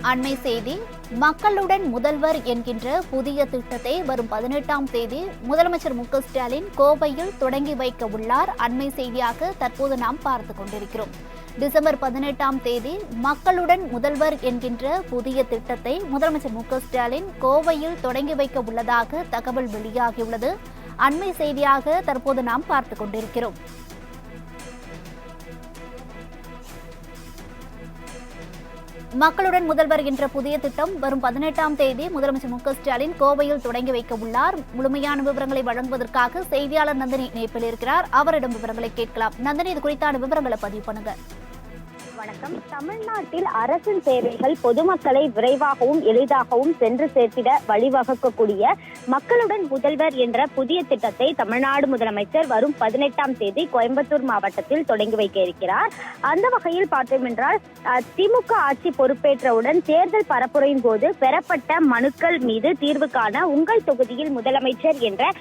அண்மை செய்தி. மக்களுடன் முதல்வர் என்கின்ற புதிய திட்டத்தை வரும் 18ஆம் தேதி முதலமைச்சர் மு.க.ஸ்டாலின் கோவையில் தொடங்கி வைக்க உள்ளார். அண்மை செய்தியாக தற்போது நாம் பார்த்துக் கொண்டிருக்கிறோம். டிசம்பர் 18ஆம் தேதி மக்களுடன் முதல்வர் என்கின்ற புதிய திட்டத்தை முதலமைச்சர் மு.க.ஸ்டாலின் கோவையில் தொடங்கி வைக்க உள்ளதாக தகவல் வெளியாகியுள்ளது. அண்மை செய்தியாக தற்போது நாம் பார்த்துக் கொண்டிருக்கிறோம். மக்களுடன் முதல்வர் என்ற புதிய திட்டம் வரும் 18ஆம் தேதி முதலமைச்சர் மு.க.ஸ்டாலின் கோவையில் தொடங்கி வைக்க உள்ளார். முழுமையான விவரங்களை வழங்குவதற்காக செய்தியாளர் நந்தினி இணைப்பில் இருக்கிறார். அவரிடம் விவரங்களை கேட்கலாம். நந்தினி, இது குறித்தான விவரங்களை பதிவு பண்ணுங்க. வணக்கம். தமிழ்நாட்டில் அரசின் சேவைகள் பொதுமக்களை விரைவாகவும் எளிதாகவும் சென்று சேர்த்திட வழிவகுக்கக்கூடிய மக்களுடன் முதல்வர் என்ற புதிய திட்டத்தை தமிழ்நாடு முதலமைச்சர் வரும் 18ஆம் தேதி கோயம்புத்தூர் மாவட்டத்தில் தொடங்கி வைக்க இருக்கிறார். அந்த வகையில் பார்த்தோம் என்றால் திமுக ஆட்சி பொறுப்பேற்றவுடன் தேர்தல் பரப்புரையின் போது பெறப்பட்ட மனுக்கள் மீது தீர்வு காண உங்கள் தொகுதியில் முதலமைச்சர் என்ற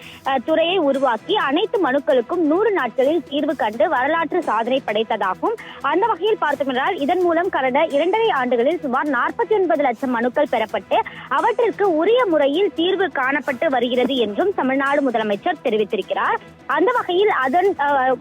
துறையை உருவாக்கி அனைத்து மனுக்களுக்கும் 100 நாட்களில் தீர்வு கண்டு வரலாற்று சாதனை படைத்ததாகும். அந்த வகையில் பார்த்தோம் என்றால் இதன் மூலம் கடந்த 2.5 ஆண்டுகளில் சுமார் 49 லட்சம் மனுக்கள் பெறப்பட்டு அவற்றிற்கு உரிய முறையில் தீர்வு காணப்பட்டு வருகிறது என்றும் தமிழ்நாடு முதலமைச்சர் தெரிவித்திருக்கிறார். அந்த வகையில் அதன்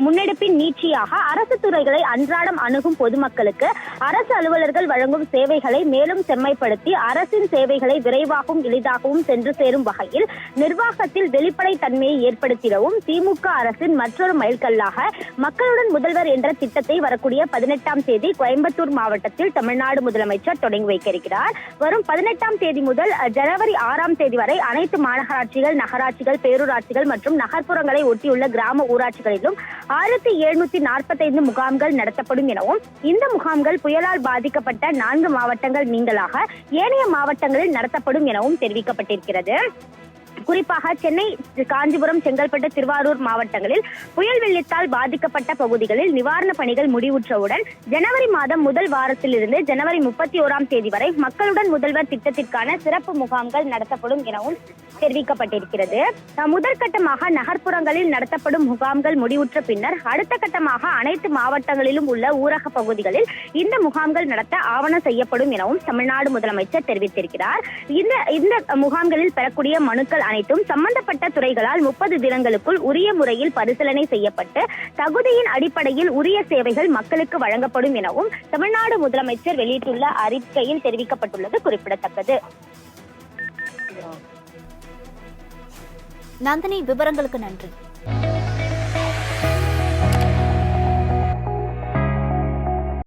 முன்னெடுப்பின் நீட்சியாக அரசு துறைகளை அன்றாடம் அணுகும் பொதுமக்களுக்கு அரசு அலுவலர்கள் வழங்கும் சேவைகளை மேலும் செம்மைப்படுத்தி அரசின் சேவைகளை விரைவாகவும் எளிதாகவும் சென்று சேரும் வகையில் நிர்வாகத்தில் வெளிப்படைத் தன்மையை ஏற்படுத்திடவும் திமுக அரசின் மற்றொரு மைல்கல்லாக மக்களுடன் முதல்வர் என்ற திட்டத்தை வரக்கூடிய 18ஆம் தேதி கோயம்புத்தூர் மாவட்டத்தில் தமிழ்நாடு முதலமைச்சர் தொடங்கி வைக்க இருக்கிறார். வரும் 18ஆம் தேதி முதல் ஜனவரி 6ஆம் தேதி வரை அனைத்து மாநகராட்சிகள், நகராட்சிகள், பேரூராட்சிகள் மற்றும் நகர்ப்புறங்களை ஒட்டியுள்ள கிராம ஊராட்சிகளிலும் 1745 முகாம்கள் நடத்தப்படும் எனவும் இந்த முகாம்கள் புயலால் பாதிக்கப்பட்ட 4 மாவட்டங்கள் நீங்களாக ஏனைய மாவட்டங்களில் நடத்தப்படும் எனவும் தெரிவிக்கப்பட்டிருக்கிறது. குறிப்பாக சென்னை, காஞ்சிபுரம், செங்கல்பட்டு, திருவாரூர் மாவட்டங்களில் புயல் வெள்ளத்தால் பாதிக்கப்பட்ட பகுதிகளில் நிவாரணப் பணிகள் முடிவுற்றவுடன் ஜனவரி மாதம் முதல் வாரத்திலிருந்து ஜனவரி 31ஆம் தேதி வரை மக்களுடன் முதல்வர் திட்டத்திற்கான சிறப்பு முகாம்கள் நடத்தப்படும் எனவும் தெரிவிக்கப்பட்டிருக்கிறது. முதற்கட்டமாக நகர்ப்புறங்களில் நடத்தப்படும் முகாம்கள் முடிவுற்ற பின்னர் அடுத்த கட்டமாக அனைத்து மாவட்டங்களிலும் உள்ள ஊரக பகுதிகளில் இந்த முகாம்கள் நடத்த ஆவணம் செய்யப்படும் எனவும் தமிழ்நாடு முதலமைச்சர் தெரிவித்திருக்கிறார். இந்த முகாம்களில் பெறக்கூடிய மனுக்கள் அனைத்தும் சம்பந்தப்பட்ட துறைகளால் 30 தினங்களுக்குள் உரிய முறையில் பரிசீலனை செய்யப்பட்டு தகுதியின் அடிப்படையில் உரிய சேவைகள் மக்களுக்கு வழங்கப்படும் எனவும் தமிழ்நாடு முதலமைச்சர் வெளியிட்டுள்ள அறிக்கையில் தெரிவிக்கப்பட்டுள்ளது குறிப்பிடத்தக்கது. நந்தினி, விவரங்களுக்கு நன்றி.